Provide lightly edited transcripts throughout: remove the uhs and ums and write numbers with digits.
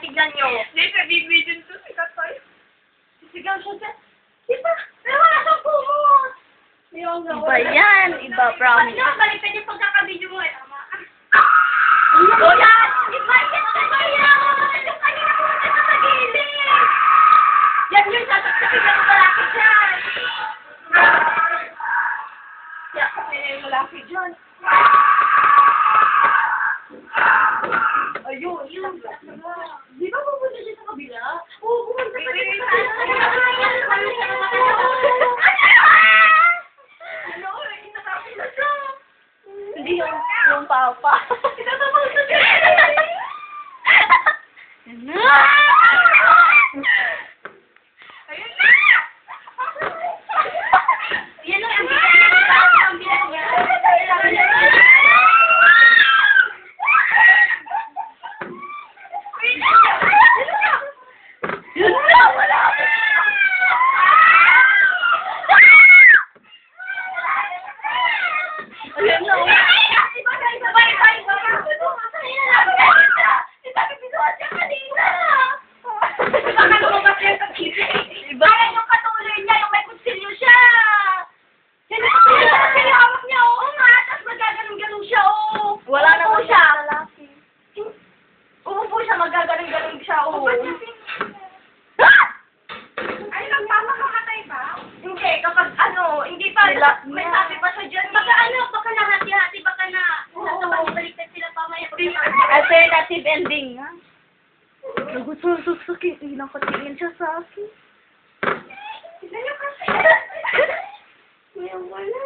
tignan nyo. Hindi, sa video to, sikat tayo. Sigaw siya dyan. Diba? Pero wala siyang kumot. Iba yan. Iba, promise. Ano, balikan yung pagkakabidyo mo. Tama. O yan! Iba yan! Iba yan! Yung kanina ko sa gilid. Yan yung sasaksakin ng malaki dyan. Yan, kasi yung malaki dyan. Ayun, yun. Di ba pupunta siya sa kabila? Oo, pupunta pa siya sa kabila. Ano? Nakakapit na siya. Hindi yung papa. Itatapos na siya. Ayun na! Yan lang, ang bilang niya. Wala na po siya. Umupo siya, magagaling-galing siya. Ay, nagmamakamatay ba? Hindi, kapag hindi pa, may sabi pa siya dyan. Baka nahati-hati, baka na, baliktad sila pamaya. Alternative ending, ha? Nagusok-sukin. Nakatingin siya sa akin. Tignan niyo kasi. Wala.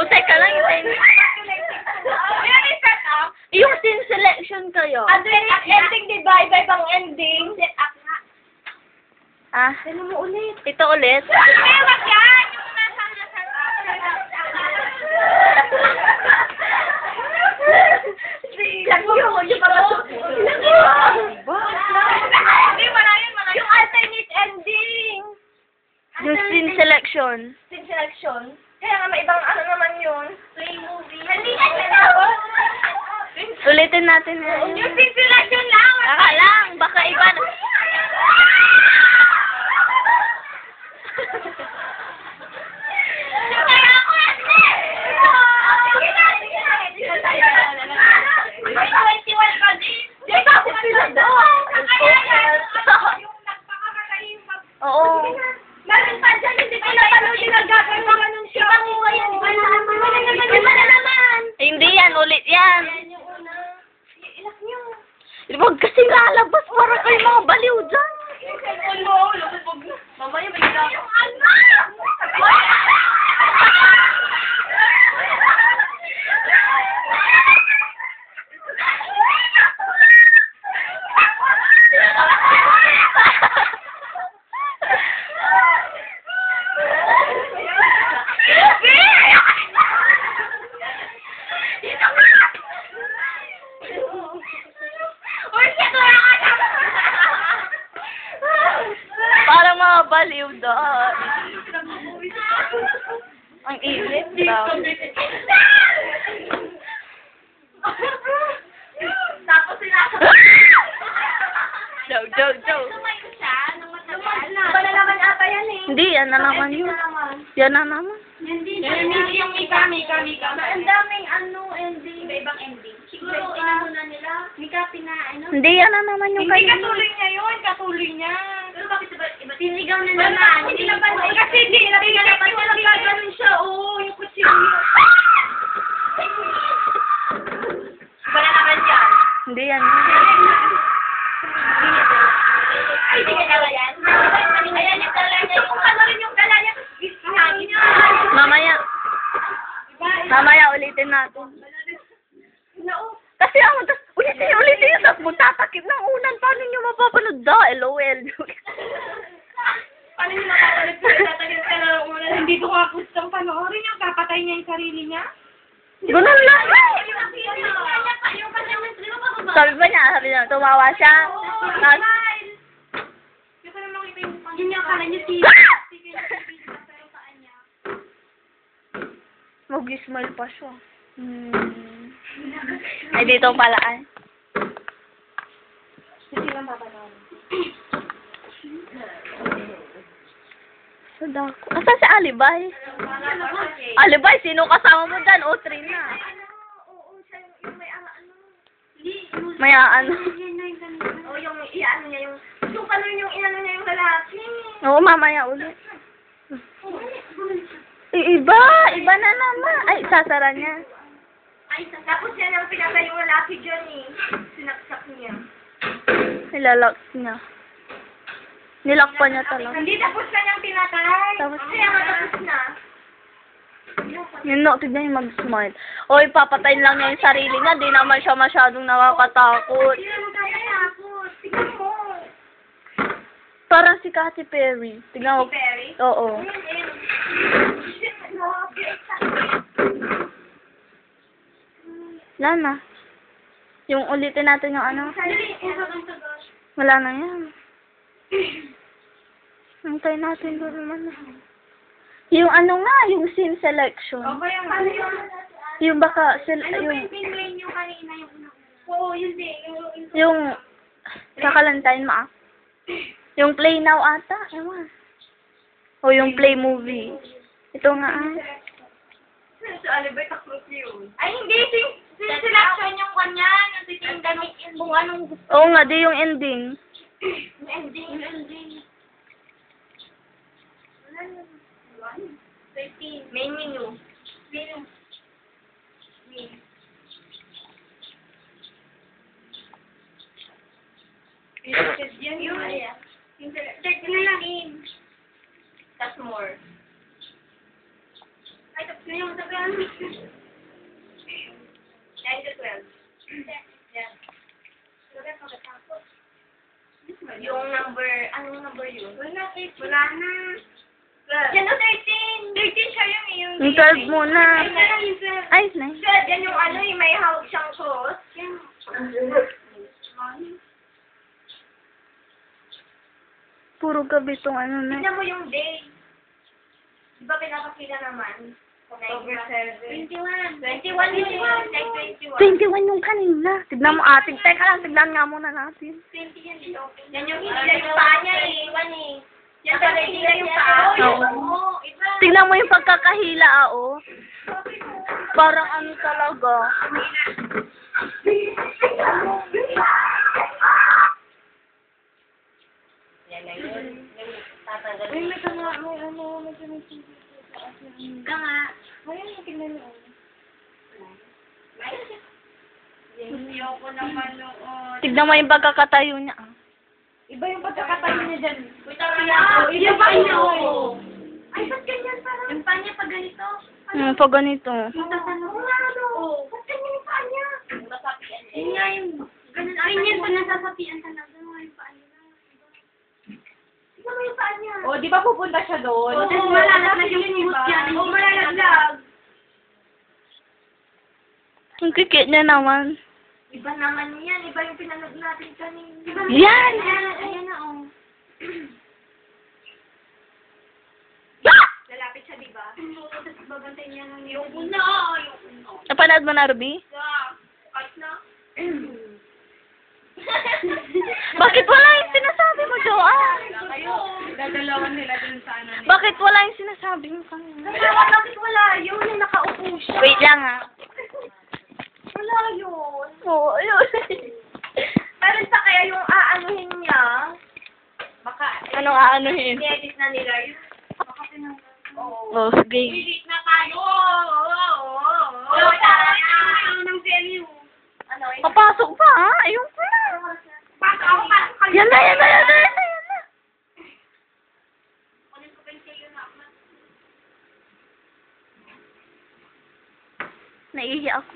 Teka lang, yung scene selection kayo. Ending, di ba? Iba-ibang ending. Ah, Ano mo ulit? ito ulit. Wag yan! Yung alternate ending. Yung scene selection. Scene selection. Kaya nga may ibang naman yun. Play movie. Hindi na siya Ulitin natin yan. Yung scene selection lang. Baka lang, baka iba na. Kaya ako Oo. Meron pa dyan, hindi ko napanood yung nagkakaroon ng anong show. Ibang iwa yan, iba na naman. Hindi yan, ulit yan. Yan yung una. Ilak nyo. Huwag kasi lalabas para kayo mga baliw dyan. Yung cellphone mo, lubog na. Mamaya may ginagawa. Yung ano? Para mga baliw doon. Ang init daw. Tapos sinasabay. Joke. Lumayo siya nung matagal na. Iba na naman ata yan eh. Hindi, yan na naman yun. Yan na naman. Hindi na. Yung Mika. Ang daming ending. Iba-ibang ending. Siguro inamuna nila. Mika Hindi, yan na naman yung Hindi kayo. katuloy niya yun, katuloy niya. Pero bakit iba? Sinigaw na naman. Hindi na pa. Kasi hindi na Ganun siya. Oo, yung kutsilyo. Iba na naman yan. Hindi yan. Ay, hindi ka naman yan. Ayan yung kala niya. Yung ano rin yung kala niya. Hangin niya. Mamaya. Iba, Mamaya ulitin natin. Kasi ako, ulitin yun. Tapos magtatakip ng unan. Paano nyo mapapanood da? LOL. Paano yung nakakalit ko tatagin ka na una? Hindi ko nga gustong panoorin yung kapatay niya yung sarili niya. Ganun lang. Sabi niya, tumawa siya. Tapos, Yung ka namang iba yung yun yung akala niya si... pero saan niya? mag-smile pa siya. Ay, dito pala ay. Hindi lang papanood. Sa dako. Asan si Alibay? Alibay, sino kasama mo dyan? O, train na. Oo, siya yung may ano. May ano. O, yung iano niya yung... Yung ano yung inano niya yung lalaki. Oo, mamaya ulit. Iba na naman. Ay, sasara niya. Ay, tapos yan ang pinatay yung lalaki dyan eh. Sinaksak niya. Nilalak niya. Nilak pa niya talaga. Hindi tapos na niyang pinatay. Tapos, Kaya nga tapos na. yun no, tignan yung mag-smile. O, ipapatayin lang niya yung sarili niya. Di naman siya masyadong nakakatakot. Hindi naman kaya takot. Tignan mo. Parang si Katy Perry. Tignan mo. Si Perry? Oo. Wala na. Yung ulitin natin yung ano. Wala na yan. Antay natin doon naman. Yung ano nga, yung scene selection. Okay, ano yung... Yung baka, Ano ba yung, yung pinlay niyo kanina yung una? Oo, yun din. yung, kakalantayin mo ah. Yung play now ata, ewan. O yung play movie. Ito nga ah. Sa Alibay, taklot yun. Ay, hindi. Selection yung kanya. Natitindan kung anong gusto. Oo nga, di yung ending. Yung ending. Wala na. 13. Main menu. Menu. Yan yun. Check na lang in. That's more. Ay, tapos na yung sabihan. 9 to 12. Yan. Yung number, anong number yun? Wala na. Yan na 13. 13 siya yung Yung 12 muna. Ay, nice. Yan yung ano, yung may hawak siyang cross. Yan. Puro gabi tong ano na. Tignan mo yung day. Di ba pinapakita naman? October 7. 21. 21. 21 yung kanina. Tignan mo ating. Teka lang, tignan nga muna natin. 20 yan. Yan yung hila yung paa niya eh. Yan talaga hila yung paa. Oo. Tignan mo yung pagkakahila ah, oh. Parang ano talaga. Yan na yun. Yung tatanggal. Ay, may kama, may ano, may sumisigil. Nga. Ayun, tingnan mo. Hindi ako naman noon. Tignan mo yung pagkakatayo niya ah. Iba yung pagkakatayo niya dyan. Iba pa niya. Ay, ba't ganyan parang? Yung paa niya pag ganito. Pag ganito. Matatanong. Ba't ganyan yung paa niya? Nasasapian niya. Yun nga yung, ganyan pag nasasapian talaga. Yung paa niya. Iba mo yung paa niya. O, di ba pupunta siya doon? O, tapos malalaglag yung foot niya. O, malalaglag. Ang kikit niya naman. Iba naman yan. Iba yung pinanood natin kanina. Yan! Ayan na, oh. Lalapit siya, di ba? Oo, tapos babantay niya ng yung una. Napanood mo na, Ruby? Kahit na. Bakit wala yung sinasabi mo, Joanne? Kayo. Dadalawan nila dun sa ano. Bakit wala yung sinasabi mo kanina? Bakit wala yun? Yung nakaupo siya. Wait lang ah. Wala yun. Oo, yun. Meron pa kaya yung aanuhin niya? Baka, Anong aanuhin? i-edit na nila yun. Baka pinang... Oo. Oh, game. Edit na tayo! Oo, tayo! Ng venue. Ano, Papasok pa ha? Ayun ko na. pasok ako, pasok kayo. Yan na. Kunin ko pa yung sa'yo na. Naiihi ako.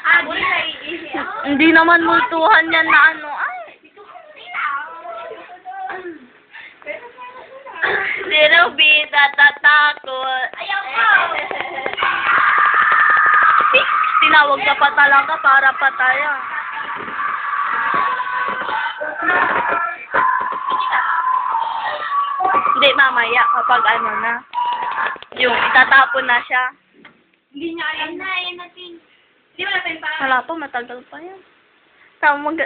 Adi, naiihi ako. Hindi naman multuhan yan na ano. Ay. Si Ruby, tatatakot. Ayaw ko. Tinawag ka pa talaga para pataya. Hindi, mamaya kapag ano na. Yung itatapon na siya. Hindi niya alam. Yan na, yan natin. Hindi mo natin pa. Wala pa, matagal pa yan.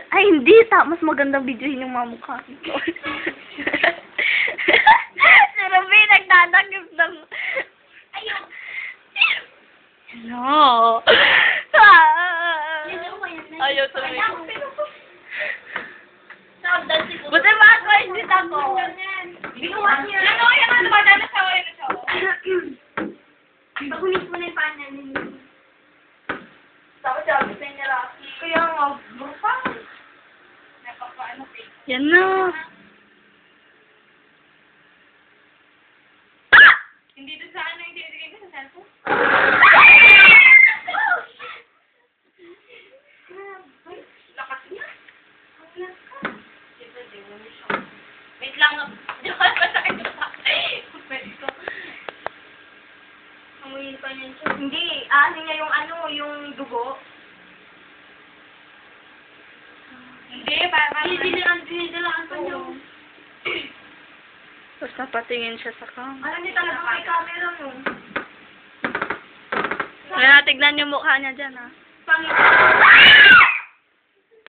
Ay, hindi. Mas magandang videohin yung mga mukha ko. Si Ruby, nagdadagip ng... Ayaw. No. Yan ako, yan na. Ayaw tuloy. Saudal siguro. Buti ba ako, hindi ako. Binuhat niya. Ano, yan ang dumadaan na sawa yun na sawa. Bagunin mo na yung paan namin. Tapos sabi sa inyo, Rocky. Kaya nga, burpa. Napapaano ko. Yan na. Hindi doon sa ano yung tinitigay ko sa cellphone. Lakas niya. Wait lang. Di ba masakit yung pwede ko. Amuyin pa niyan siya. Hindi, ano niya yung ano, yung dugo. Hindi, parang... Dinidilaan pa niya. Tapos napatingin siya sa cam. Alam niya talaga may camera no. Kaya tignan yung mukha niya dyan, ha. Pangit.